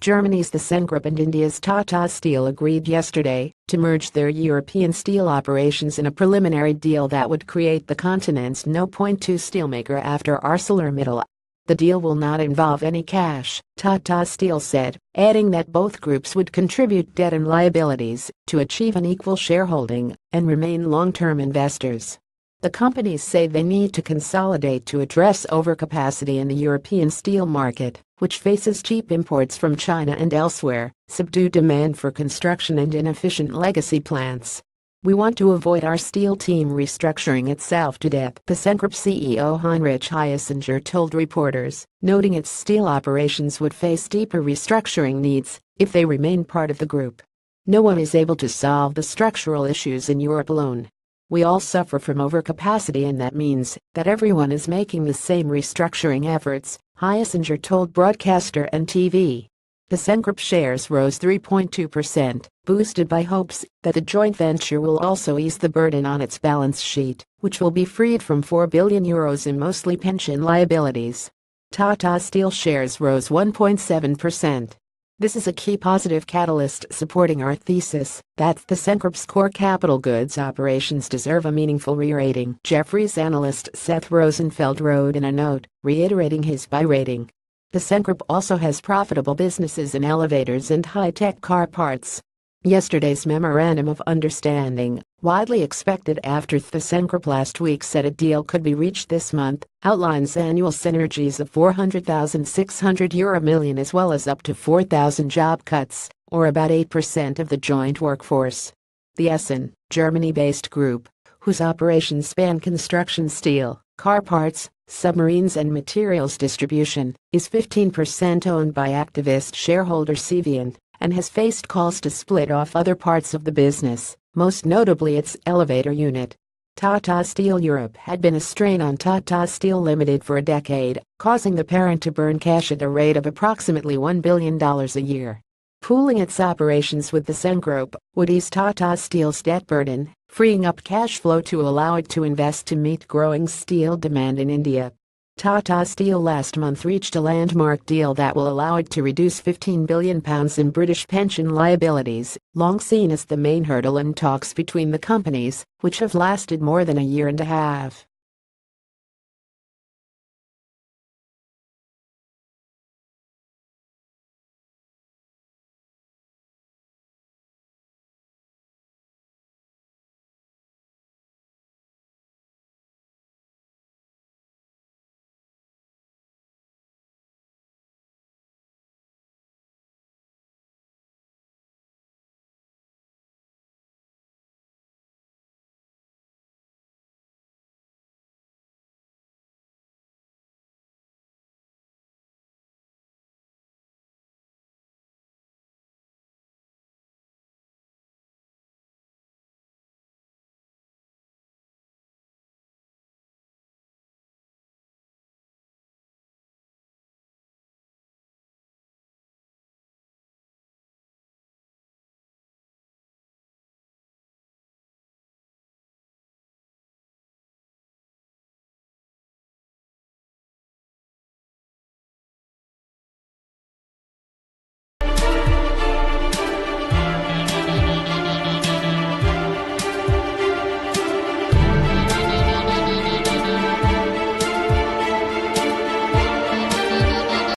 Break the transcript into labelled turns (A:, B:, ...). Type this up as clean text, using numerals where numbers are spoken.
A: Germany's Thyssenkrupp and India's Tata Steel agreed yesterday to merge their European steel operations in a preliminary deal that would create the continent's No. 2 steelmaker after ArcelorMittal. The deal will not involve any cash, Tata Steel said, adding that both groups would contribute debt and liabilities to achieve an equal shareholding and remain long-term investors. The companies say they need to consolidate to address overcapacity in the European steel market, which faces cheap imports from China and elsewhere, subdued demand for construction and inefficient legacy plants. "We want to avoid our steel team restructuring itself to death," Thyssenkrupp CEO Heinrich Thyssenkrupp told reporters, noting its steel operations would face deeper restructuring needs if they remain part of the group. "No one is able to solve the structural issues in Europe alone. We all suffer from overcapacity, and that means that everyone is making the same restructuring efforts," Thyssenkrupp told broadcaster NTV. Thyssenkrupp shares rose 3.2%, boosted by hopes that the joint venture will also ease the burden on its balance sheet, which will be freed from €4 billion in mostly pension liabilities. Tata Steel shares rose 1.7%. "This is a key positive catalyst supporting our thesis that Thyssenkrupp's core capital goods operations deserve a meaningful re-rating," Jefferies analyst Seth Rosenfeld wrote in a note, reiterating his buy rating. Thyssenkrupp also has profitable businesses in elevators and high-tech car parts. Yesterday's memorandum of understanding, widely expected after Thyssenkrupp last week said a deal could be reached this month, outlines annual synergies of €400,600 million as well as up to 4,000 job cuts, or about 8% of the joint workforce. The Essen, Germany-based group, whose operations span construction steel, car parts, submarines and materials distribution, is 15% owned by activist shareholder Cevian, and has faced calls to split off other parts of the business, most notably its elevator unit. Tata Steel Europe had been a strain on Tata Steel Limited for a decade, causing the parent to burn cash at a rate of approximately $1 billion a year. Pooling its operations with Thyssenkrupp would ease Tata Steel's debt burden, freeing up cash flow to allow it to invest to meet growing steel demand in India. Tata Steel last month reached a landmark deal that will allow it to reduce £15 billion in British pension liabilities, long seen as the main hurdle in talks between the companies, which have lasted more than a year and a half.